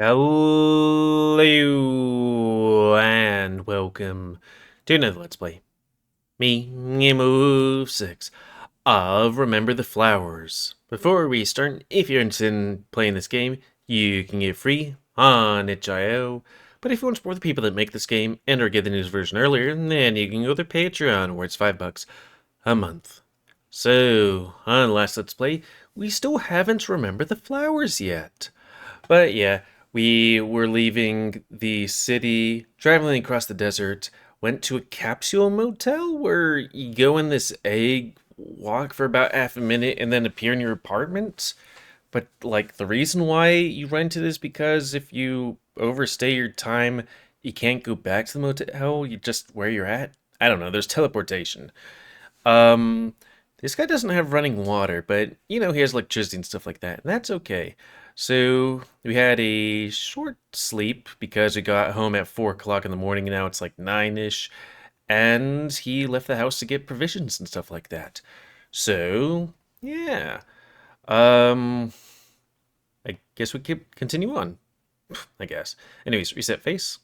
Hello and welcome to another Let's Play. Me, Move 6 of Remember the Flowers. Before we start, if you're interested in playing this game, you can get free on itch.io. But if you want to support the people that make this game and or get the news version earlier, then you can go to Patreon where it's $5 a month. So, on last Let's Play, we still haven't Remember the Flowers yet. But yeah, we were leaving the city, traveling across the desert, went to a capsule motel where you go in this egg, walk for about half a minute, and then appear in your apartment. But like the reason why you rented is because if you overstay your time, you can't go back to the motel, you just where you're at. I don't know, there's teleportation. Um, this guy doesn't have running water, but he has electricity and stuff like that, and that's okay. So we had a short sleep because we got home at 4 o'clock in the morning, and now it's like 9-ish, and he left the house to get provisions and stuff like that. So, yeah. Um, I guess we could continue on, I guess. Anyways, reset face,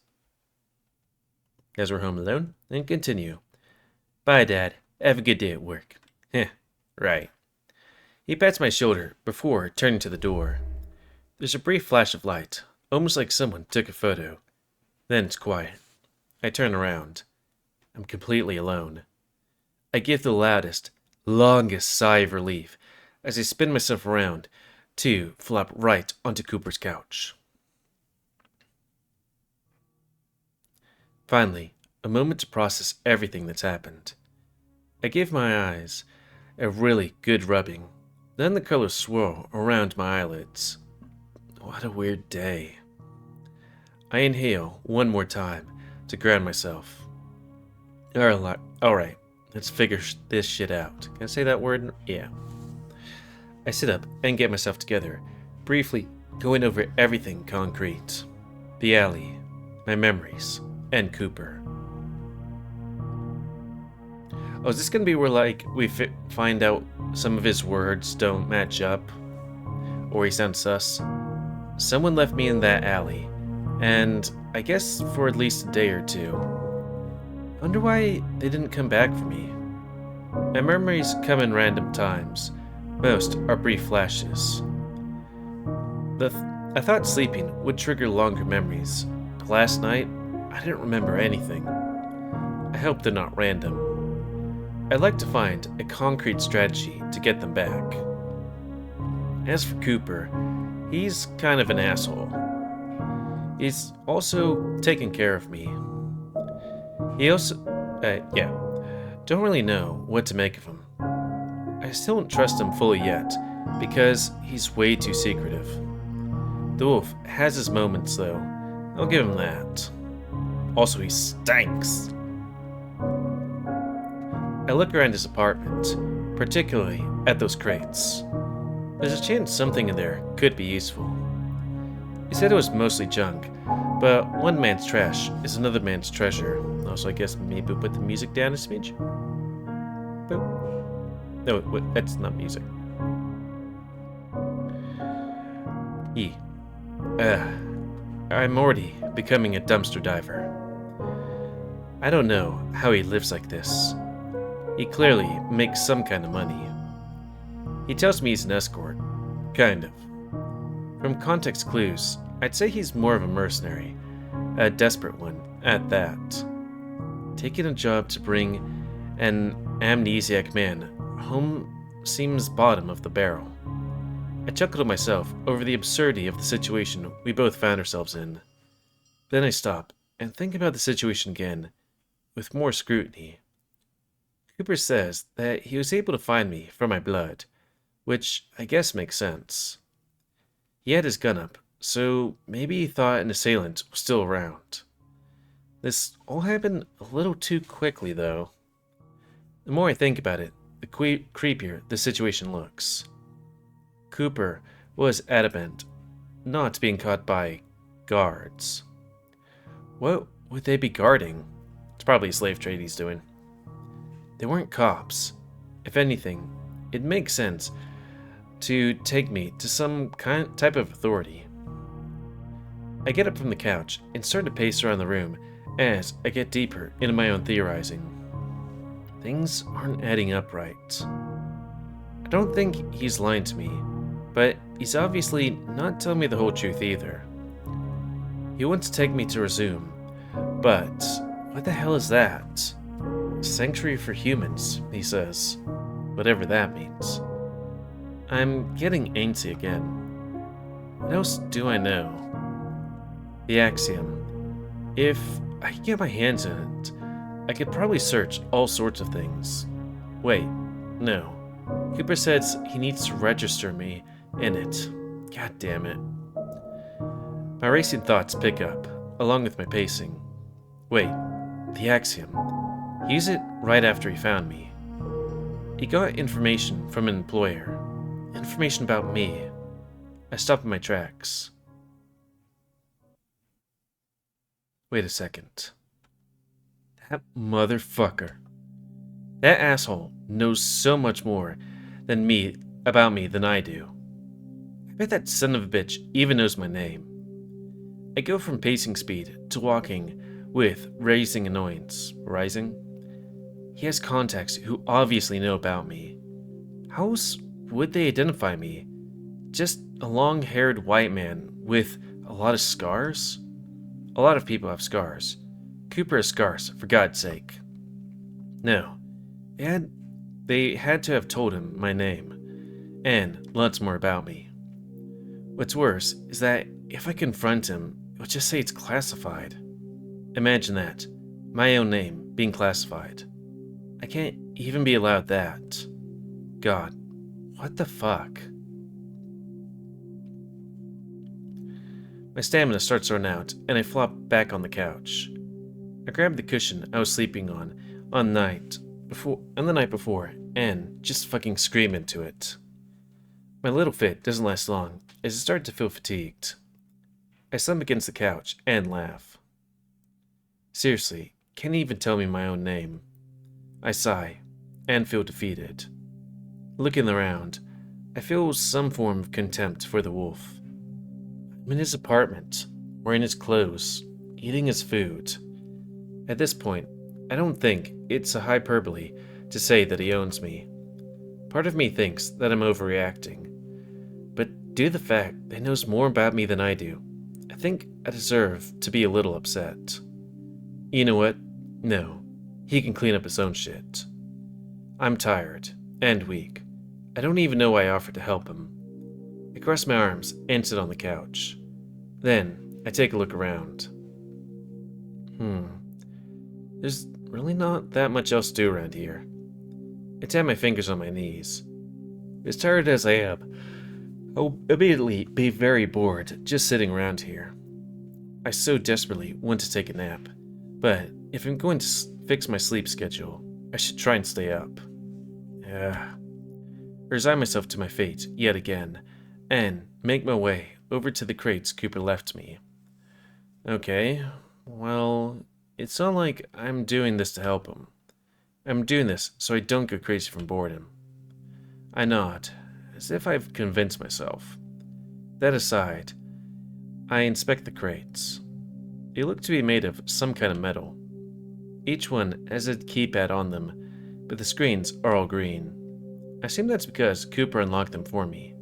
as we're home alone, and continue. Bye, Dad. Have a good day at work. Heh, right. He pats my shoulder before turning to the door. There's a brief flash of light, almost like someone took a photo. Then it's quiet. I turn around. I'm completely alone. I give the loudest, longest sigh of relief as I spin myself around to flop right onto Cooper's couch. Finally, a moment to process everything that's happened. I give my eyes a really good rubbing, then the colors swirl around my eyelids. What a weird day. I inhale one more time to ground myself. Alright, let's figure this shit out. Can I say that word? Yeah. I sit up and get myself together, briefly going over everything concrete. The alley, my memories, and Cooper. Oh, is this gonna be where, like, we find out some of his words don't match up? Or he sounds sus? Someone left me in that alley, and I guess for at least a day or two. Wonder why they didn't come back for me. My memories come in random times. Most are brief flashes. I thought sleeping would trigger longer memories. Last night, I didn't remember anything. I hope they're not random. I'd like to find a concrete strategy to get them back. As for Cooper, he's kind of an asshole. He's also taken care of me. He also, don't really know what to make of him. I still don't trust him fully yet, because he's way too secretive. The wolf has his moments though, I'll give him that. Also, he stinks. I look around his apartment, particularly at those crates. There's a chance something in there could be useful. He said it was mostly junk, but one man's trash is another man's treasure. Also, I guess maybe put the music down a smidge. Boop. No, wait, that's not music. I'm already becoming a dumpster diver. I don't know how he lives like this. He clearly makes some kind of money. He tells me he's an escort. Kind of. From context clues, I'd say he's more of a mercenary. A desperate one, at that. Taking a job to bring an amnesiac man home seems bottom of the barrel. I chuckle to myself over the absurdity of the situation we both found ourselves in. Then I stop and think about the situation again, with more scrutiny. Cooper says that he was able to find me from my blood, which I guess makes sense. He had his gun up, so maybe he thought an assailant was still around. This all happened a little too quickly, though. The more I think about it, the creepier the situation looks. Cooper was adamant not being caught by guards. What would they be guarding? It's probably a slave trade he's doing. They weren't cops. If anything, it makes sense to take me to some type of authority. I get up from the couch and start to pace around the room as I get deeper into my own theorizing. Things aren't adding up right. I don't think he's lying to me, but he's obviously not telling me the whole truth either. He wants to take me to resume, but what the hell is that? Sanctuary for humans, he says. Whatever that means. I'm getting antsy again. What else do I know? The axiom. If I could get my hands on it, I could probably search all sorts of things. Wait, no. Cooper says he needs to register me in it. God damn it. My racing thoughts pick up, along with my pacing. Wait, the axiom. He used it right after he found me. He got information from an employer. Information about me. I stopped in my tracks. Wait a second. That motherfucker. That asshole knows so much more than me about me than I do. I bet that son of a bitch even knows my name. I go from pacing speed to walking with rising annoyance. Rising? He has contacts who obviously know about me. How else would they identify me? Just a long-haired white man with a lot of scars? A lot of people have scars. Cooper has scars, for God's sake. No, they had to have told him my name, and lots more about me. What's worse is that if I confront him, he'll just say it's classified. Imagine that, my own name being classified. I can't even be allowed that. God, what the fuck? My stamina starts to run out, and I flop back on the couch. I grab the cushion I was sleeping on the night before, and just fucking scream into it. My little fit doesn't last long, as I start to feel fatigued. I slump against the couch and laugh. Seriously, can't even tell me my own name. I sigh, and feel defeated. Looking around, I feel some form of contempt for the wolf. I'm in his apartment, wearing his clothes, eating his food. At this point, I don't think it's a hyperbole to say that he owns me. Part of me thinks that I'm overreacting. But due to the fact that he knows more about me than I do, I think I deserve to be a little upset. You know what? No, he can clean up his own shit. I'm tired and weak. I don't even know why I offered to help him. I cross my arms and sit on the couch. Then I take a look around. There's really not that much else to do around here. I tap my fingers on my knees. As tired as I am, I'll immediately be very bored just sitting around here. I so desperately want to take a nap, but if I'm going to fix my sleep schedule, I should try and stay up. I resign myself to my fate yet again, and make my way over to the crates Cooper left me. Okay, well, it's not like I'm doing this to help him. I'm doing this so I don't go crazy from boredom. I nod, as if I've convinced myself. That aside, I inspect the crates. They look to be made of some kind of metal. Each one has a keypad on them, but the screens are all green. I assume that's because Cooper unlocked them for me.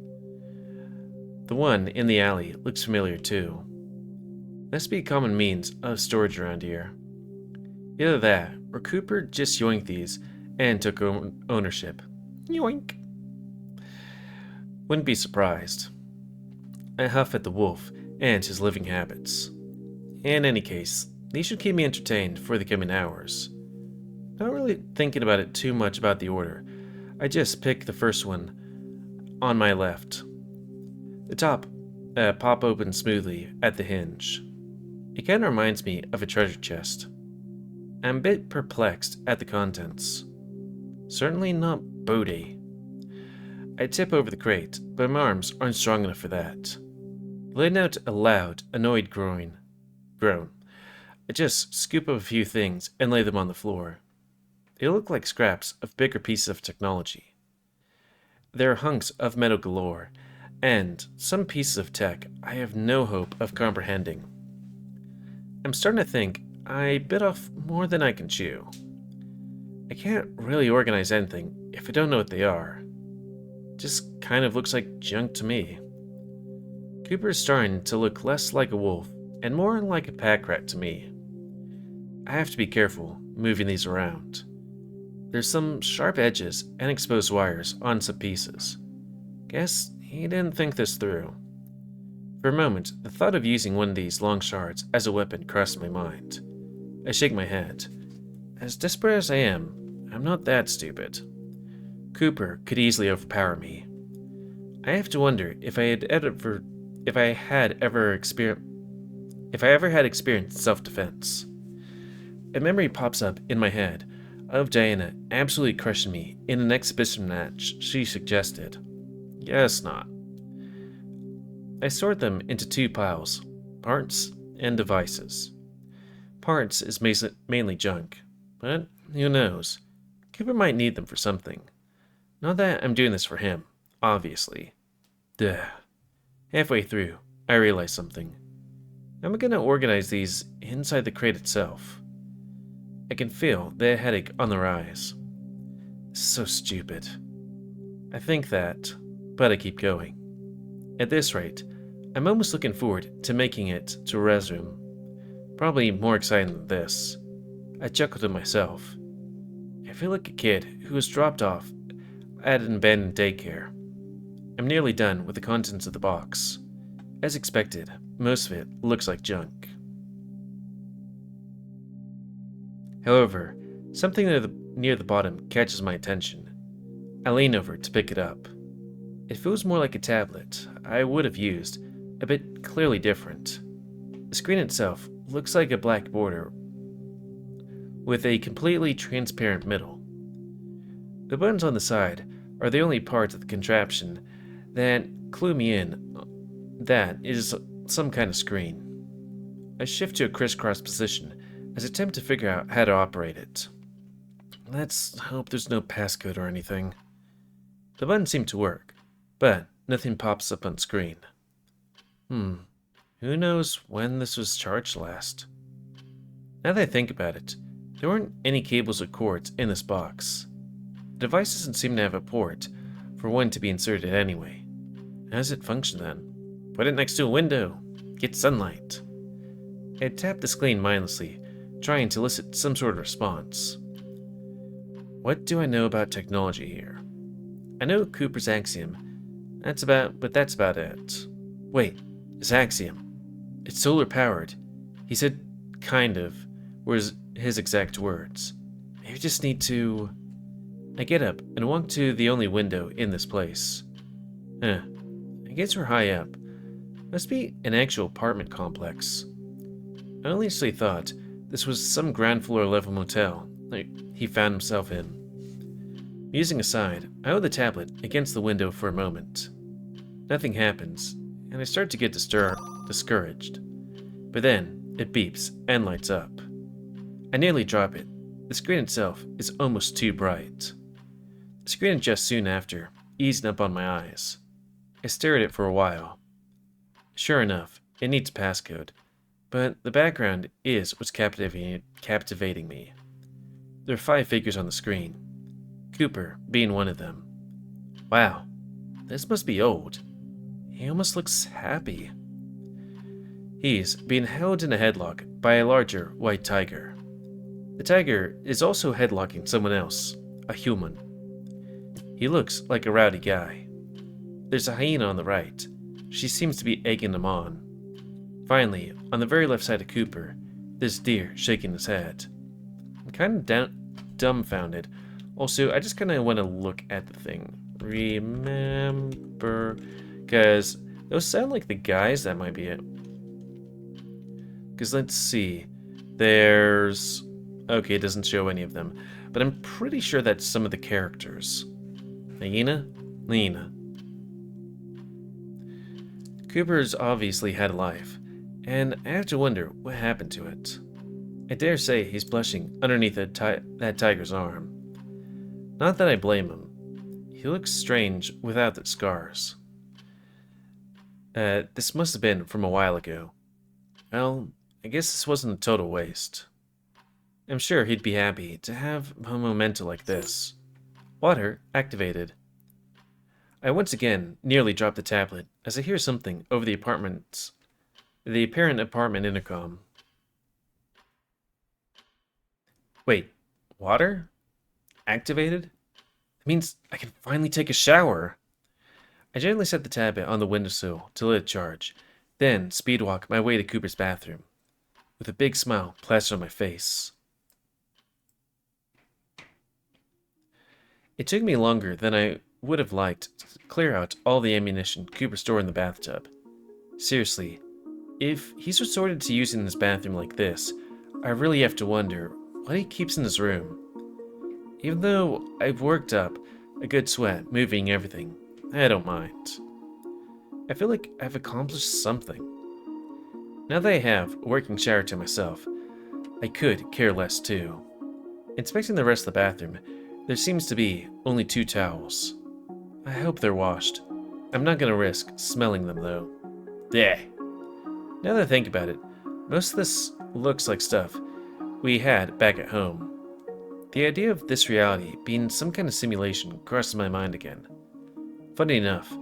The one in the alley looks familiar too. Must be a common means of storage around here. Either that, or Cooper just yoinked these and took ownership. Yoink. Wouldn't be surprised. I huff at the wolf and his living habits. In any case, these should keep me entertained for the coming hours. Not really thinking about it too much about the order. I just pick the first one on my left. The top pop open smoothly at the hinge. It kind of reminds me of a treasure chest. I'm a bit perplexed at the contents. Certainly not Bodhi. I tip over the crate, but my arms aren't strong enough for that. Letting out a loud, annoyed groan. I just scoop up a few things and lay them on the floor. They look like scraps of bigger pieces of technology. There are hunks of metal galore, and some pieces of tech I have no hope of comprehending. I'm starting to think I bit off more than I can chew. I can't really organize anything if I don't know what they are. Just kind of looks like junk to me. Cooper is starting to look less like a wolf and more like a pack rat to me. I have to be careful moving these around. There's some sharp edges and exposed wires on some pieces. Guess he didn't think this through. For a moment, the thought of using one of these long shards as a weapon crossed my mind. I shake my head. As desperate as I am, I'm not that stupid. Cooper could easily overpower me. I have to wonder if I ever had experienced self-defense. A memory pops up in my head of Diana absolutely crushing me in an exhibition match she suggested. Guess not. I sort them into two piles, parts and devices. Parts is mainly junk, but who knows? Cooper might need them for something. Not that I'm doing this for him, obviously. Duh. Halfway through, I realize something. I'm gonna organize these inside the crate itself. I can feel the headache on the rise. This is so stupid. I think that, but I keep going. At this rate, I'm almost looking forward to making it to a restroom. Probably more exciting than this. I chuckled to myself. I feel like a kid who was dropped off at an abandoned daycare. I'm nearly done with the contents of the box. As expected, most of it looks like junk. However, something near the bottom catches my attention. I lean over to pick it up. It feels more like a tablet I would have used, a bit clearly different. The screen itself looks like a black border with a completely transparent middle. The buttons on the side are the only parts of the contraption that clue me in that it is some kind of screen. I shift to a crisscross position as I attempt to figure out how to operate it. Let's hope there's no passcode or anything. The buttons seem to work, but nothing pops up on screen. Who knows when this was charged last? Now that I think about it, there weren't any cables or cords in this box. The device doesn't seem to have a port for one to be inserted anyway. How does it function then? Put it next to a window. Get sunlight. I tapped the screen mindlessly, trying to elicit some sort of response. What do I know about technology here? I know Cooper's axiom. That's about it. Wait, his axiom. It's solar powered. He said, kind of, were his exact words. Maybe just need to... I get up and walk to the only window in this place. I guess we're high up. Must be an actual apartment complex. I honestly thought this was some ground floor level motel he found himself in. Musing aside, I hold the tablet against the window for a moment. Nothing happens, and I start to get discouraged. But then, it beeps and lights up. I nearly drop it. The screen itself is almost too bright. The screen adjusts soon after, easing up on my eyes. I stare at it for a while. Sure enough, it needs passcode, but the background is what's captivating me. There are 5 figures on the screen, Cooper being one of them. Wow, this must be old. He almost looks happy. He's being held in a headlock by a larger white tiger. The tiger is also headlocking someone else, a human. He looks like a rowdy guy. There's a hyena on the right. She seems to be egging him on. Finally, on the very left side of Cooper, there's deer shaking his head. I'm kind of dumbfounded. Also, I just kind of want to look at the thing. Remember, because those sound like the guys. That might be it. Because let's see. There's... Okay, it doesn't show any of them. But I'm pretty sure that's some of the characters. Hyena? Lena. Cooper's obviously had a life, and I have to wonder what happened to it. I dare say he's blushing underneath that tiger's arm. Not that I blame him. He looks strange without the scars. This must have been from a while ago. Well, I guess this wasn't a total waste. I'm sure he'd be happy to have a memento like this. Water activated. I once again nearly dropped the tablet as I hear something over the apparent apartment intercom. Wait, water? Activated? That means I can finally take a shower. I gently set the tablet on the windowsill to let it charge, then speedwalk my way to Cooper's bathroom, with a big smile plastered on my face. It took me longer than I would have liked to clear out all the ammunition Cooper stored in the bathtub. Seriously, if he's resorted to using his bathroom like this, I really have to wonder what he keeps in his room. Even though I've worked up a good sweat moving everything, I don't mind. I feel like I've accomplished something. Now that I have a working shower to myself, I could care less too. Inspecting the rest of the bathroom, there seems to be only 2 towels. I hope they're washed. I'm not gonna risk smelling them though. Yeah. Now that I think about it, most of this looks like stuff we had back at home. The idea of this reality being some kind of simulation crosses my mind again. Funny enough,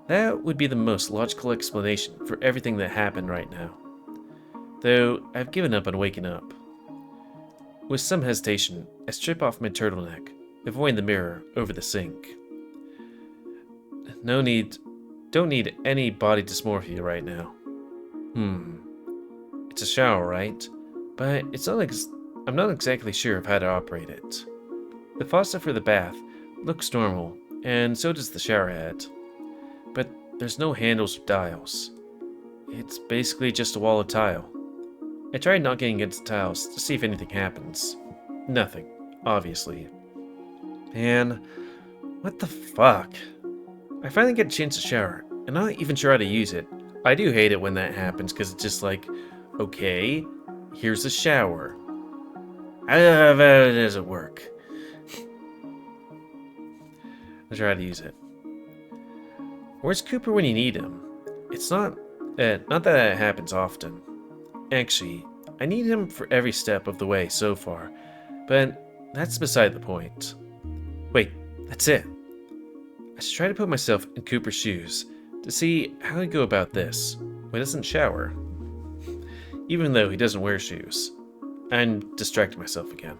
that would be the most logical explanation for everything that happened right now. Though I've given up on waking up. With some hesitation, I strip off my turtleneck, avoiding the mirror over the sink. Don't need any body dysmorphia right now. It's a shower, right? But I'm not exactly sure of how to operate it. The faucet for the bath looks normal, and so does the shower head. But there's no handles or dials. It's basically just a wall of tile. I tried knocking against the tiles to see if anything happens. Nothing, obviously. Man, what the fuck? I finally get a chance to shower, and I'm not even sure how to use it. I do hate it when that happens, because it's just like, okay, here's a shower. How does it work? I'll try to use it. Where's Cooper when you need him? It's not that it happens often. Actually, I need him for every step of the way so far, but that's beside the point. Wait, that's it. I should try to put myself in Cooper's shoes to see how he'd go about this when he doesn't shower. Even though he doesn't wear shoes. I'm distracting myself again.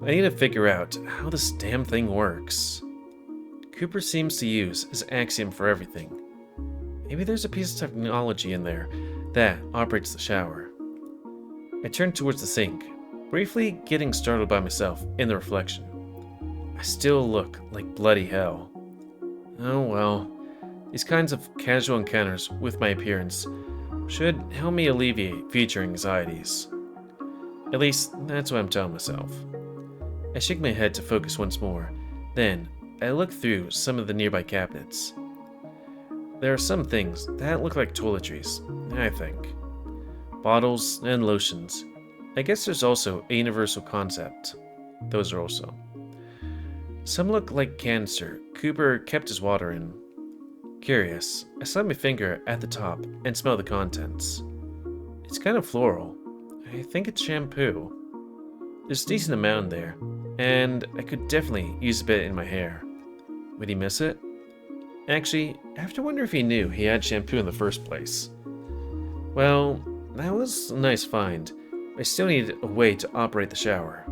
I need to figure out how this damn thing works. Cooper seems to use his axiom for everything. Maybe there's a piece of technology in there that operates the shower. I turn towards the sink, briefly getting startled by myself in the reflection. I still look like bloody hell. Oh well, these kinds of casual encounters with my appearance should help me alleviate future anxieties. At least, that's what I'm telling myself. I shake my head to focus once more, then I look through some of the nearby cabinets. There are some things that look like toiletries, I think. Bottles and lotions. I guess there's also a universal concept. Those are also. Some look like canister Cooper kept his water in. Curious, I slide my finger at the top and smell the contents. It's kind of floral. I think it's shampoo. There's a decent amount in there, and I could definitely use a bit in my hair. Would he miss it? Actually, I have to wonder if he knew he had shampoo in the first place. Well, that was a nice find. I still need a way to operate the shower.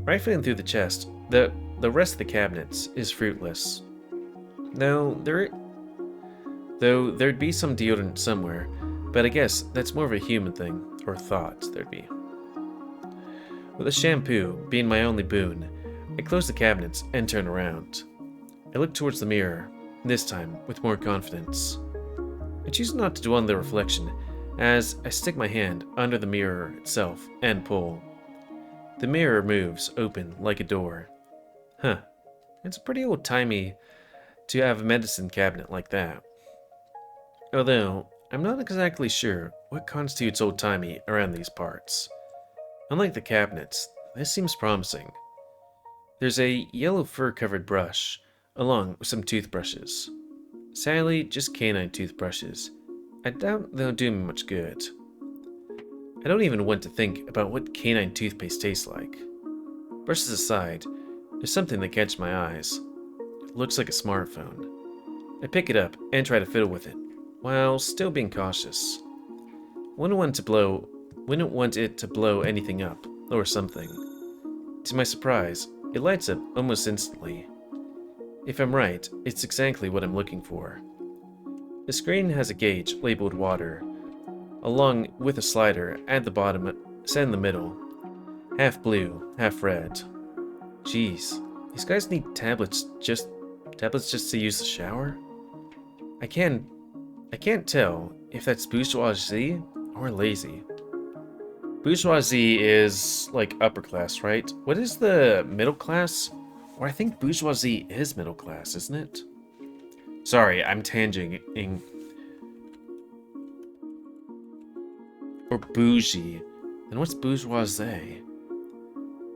Rifling through the chest, the rest of the cabinets is fruitless. Though there'd be some deodorant somewhere, but I guess that's more of a human thing, or thought there'd be. With the shampoo being my only boon, I close the cabinets and turn around. I look towards the mirror, this time with more confidence. I choose not to dwell on the reflection, as I stick my hand under the mirror itself and pull. The mirror moves open like a door. Huh, it's pretty old-timey to have a medicine cabinet like that. Although, I'm not exactly sure what constitutes old-timey around these parts. Unlike the cabinets, this seems promising. There's a yellow fur-covered brush, along with some toothbrushes. Sadly, just canine toothbrushes. I doubt they'll do me much good. I don't even want to think about what canine toothpaste tastes like. Brushes aside, there's something that catches my eyes. It looks like a smartphone. I pick it up and try to fiddle with it, while still being cautious. Wouldn't want it to blow anything up, or something. To my surprise, it lights up almost instantly. If I'm right, it's exactly what I'm looking for. The screen has a gauge labeled water, along with a slider at the bottom set in the middle. Half blue, half red. Jeez, these guys need tablets just to use the shower? I can't tell if that's bourgeoisie or lazy. Bourgeoisie is like upper class, right? What is the middle class? Or I think bourgeoisie is middle class, isn't it? Sorry, I'm tangenting. Or bougie. Then what's bourgeoisie?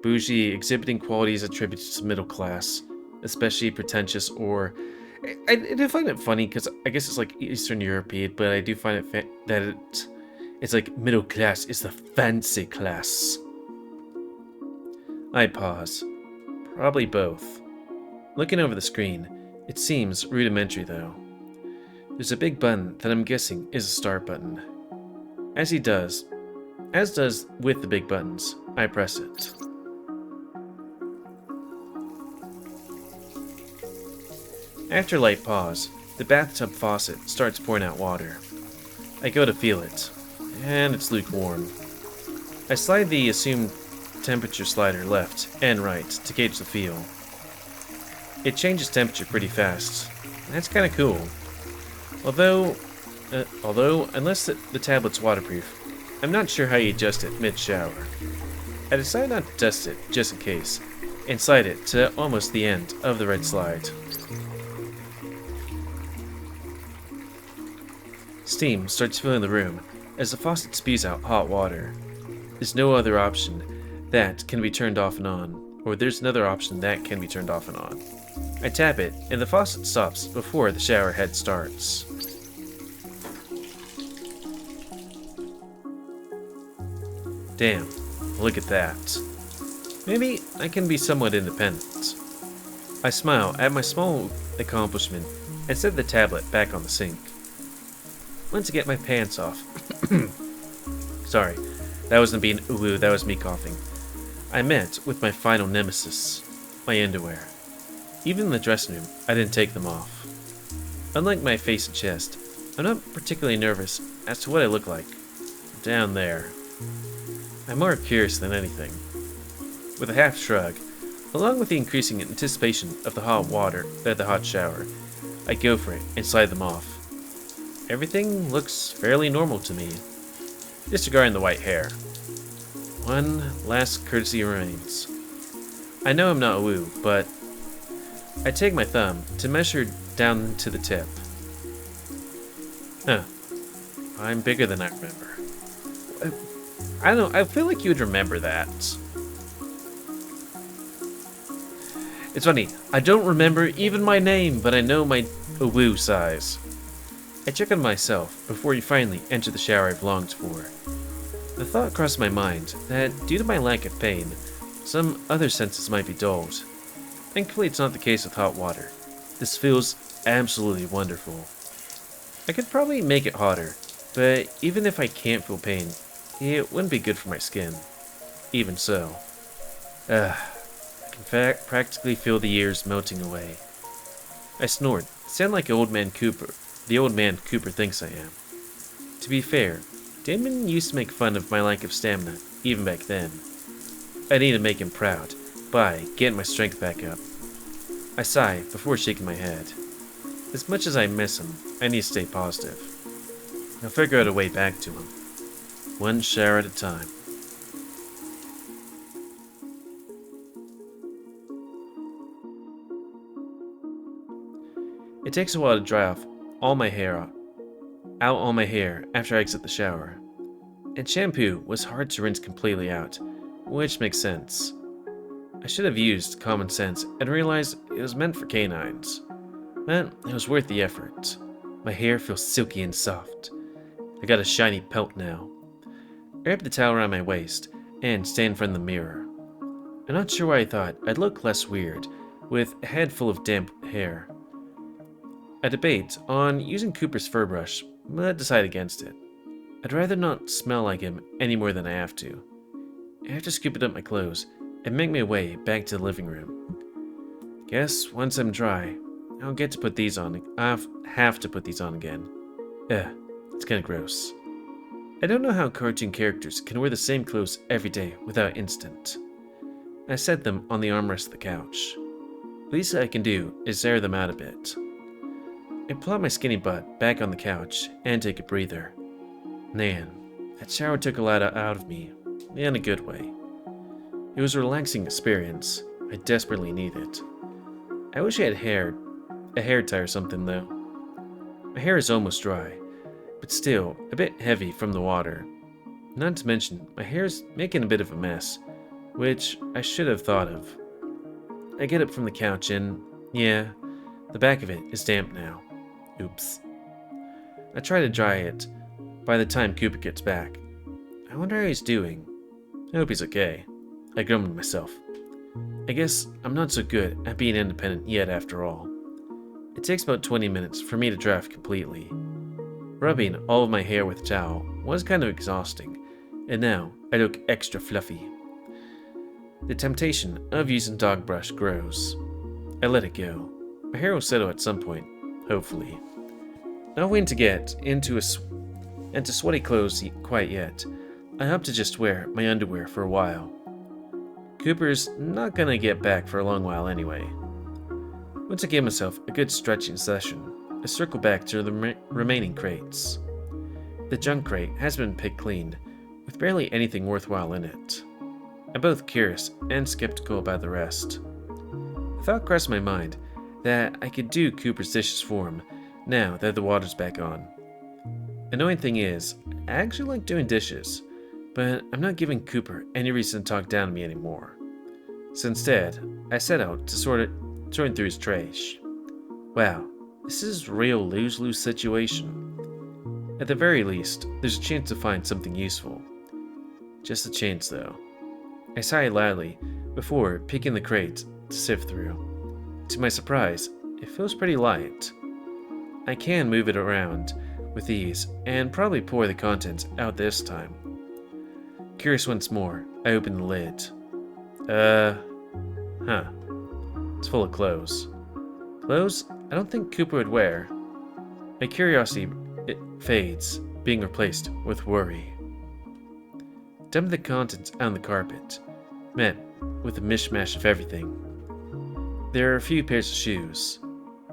Bougie, exhibiting qualities attributed to middle class, especially pretentious or... I do find it funny because I guess it's like Eastern European, but I do find it that it's like middle class is the fancy class. I pause. Probably both. Looking over the screen, it seems rudimentary though. There's a big button that I'm guessing is a start button. As does with the big buttons, I press it. After a light pause, the bathtub faucet starts pouring out water. I go to feel it, and it's lukewarm. I slide the assumed temperature slider left and right to gauge the feel. It changes temperature pretty fast. That's kind of cool. Although, unless the tablet's waterproof, I'm not sure how you adjust it mid-shower. I decide not to test it, just in case, and slide it to almost the end of the red slide. Steam starts filling the room as the faucet spews out hot water. There's no other option that can be turned off and on, or there's another option that can be turned off and on. I tap it, and the faucet stops before the shower head starts. Damn, look at that. Maybe I can be somewhat independent. I smile at my small accomplishment and set the tablet back on the sink. Once I get my pants off. Sorry, that wasn't being ooh, that was me coughing. I met with my final nemesis, my underwear. Even in the dressing room, I didn't take them off. Unlike my face and chest, I'm not particularly nervous as to what I look like down there. I'm more curious than anything. With a half shrug, along with the increasing anticipation of the hot shower, I go for it and slide them off. Everything looks fairly normal to me, disregarding the white hair. One last courtesy remains. I know I'm not woo, but I take my thumb to measure down to the tip. Huh. I'm bigger than I remember. I don't know, I feel like you would remember that. It's funny, I don't remember even my name, but I know my woo size. I check on myself before you finally enter the shower I've longed for. The thought crossed my mind that due to my lack of pain, some other senses might be dulled. Thankfully, it's not the case with hot water. This feels absolutely wonderful. I could probably make it hotter, but even if I can't feel pain, it wouldn't be good for my skin. Even so. I can practically feel the years melting away. I snort, sound like the old man Cooper thinks I am. To be fair, Damon used to make fun of my lack of stamina, even back then. I need to make him proud by getting my strength back up. I sigh before shaking my head. As much as I miss him, I need to stay positive. I'll figure out a way back to him. One shower at a time. It takes a while to dry off all my hair after I exit the shower. And shampoo was hard to rinse completely out, which makes sense. I should have used common sense and realized it was meant for canines. But it was worth the effort. My hair feels silky and soft. I got a shiny pelt now. wrap the towel around my waist, and stand in front of the mirror. I'm not sure why I thought I'd look less weird, with a head full of damp hair. I debate on using Cooper's fur brush, but decide against it. I'd rather not smell like him any more than I have to. I have to scoop it up my clothes and make my way back to the living room. Guess once I'm dry, I'll get to put these on. I'll have to put these on again. It's kinda gross. I don't know how cartoon characters can wear the same clothes every day without instinct. I set them on the armrest of the couch. The least I can do is air them out a bit. I plop my skinny butt back on the couch and take a breather. Man, that shower took a lot out of me, in a good way. It was a relaxing experience I desperately needed. I wish I had a hair tie or something though. My hair is almost dry, but still a bit heavy from the water. Not to mention, my hair is making a bit of a mess, which I should have thought of. I get up from the couch and, yeah, the back of it is damp now. Oops. I try to dry it by the time Cooper gets back. I wonder how he's doing. I hope he's okay. I grumble to myself. I guess I'm not so good at being independent yet after all. It takes about 20 minutes for me to dry off completely. Rubbing all of my hair with a towel was kind of exhausting, and now I look extra fluffy. The temptation of using dog brush grows. I let it go. My hair will settle at some point, hopefully. Not waiting to get into sweaty clothes quite yet, I hope to just wear my underwear for a while. Cooper's not gonna get back for a long while anyway. Once I give myself a good stretching session, I circle back to the remaining crates. The junk crate has been picked clean, with barely anything worthwhile in it. I'm both curious and skeptical about the rest. The thought crossed my mind that I could do Cooper's dishes for him now that the water's back on. Annoying thing is, I actually like doing dishes, but I'm not giving Cooper any reason to talk down to me anymore. So instead, I set out to sorting through his trash. Wow, this is a real lose-lose situation. At the very least, there's a chance to find something useful. Just a chance though. I sigh loudly before picking the crate to sift through. To my surprise, it feels pretty light. I can move it around with ease and probably pour the contents out this time. Curious once more, I open the lid. It's full of clothes. Clothes I don't think Cooper would wear. My curiosity fades, being replaced with worry. Dump the contents on the carpet, met with a mishmash of everything. There are a few pairs of shoes.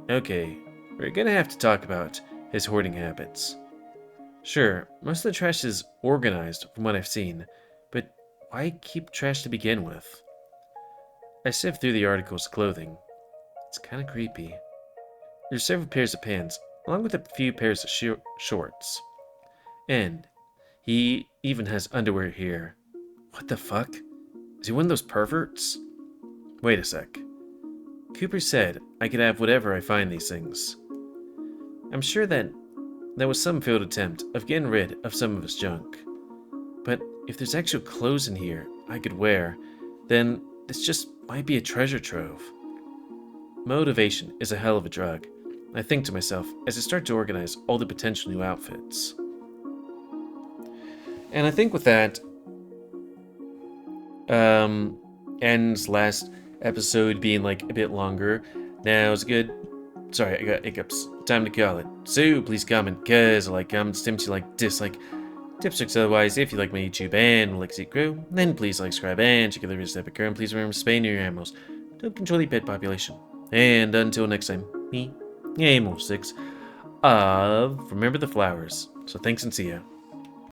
Okay, we're gonna have to talk about his hoarding habits. Sure, most of the trash is organized from what I've seen, but why keep trash to begin with? I sift through the articles of clothing. It's kinda creepy. There's several pairs of pants, along with a few pairs of shorts. And he even has underwear here. What the fuck? Is he one of those perverts? Wait a sec. Cooper said I could have whatever I find these things. I'm sure that was some failed attempt of getting rid of some of his junk. But if there's actual clothes in here I could wear, then this just might be a treasure trove. Motivation is a hell of a drug, I think to myself as I start to organize all the potential new outfits. And I think with that, ends last episode being like a bit longer. Now it's good. Sorry, I got hiccups. Time to call it. So please comment, cause I like comments, tips you like, dislike, tips, tricks otherwise. If you like my YouTube and would like to see it grow, then please like, subscribe, and check out the rest of the and please remember to spay near your animals. Don't control the pet population. And until next time, me, amnesiac, remember the flowers. So thanks and see ya.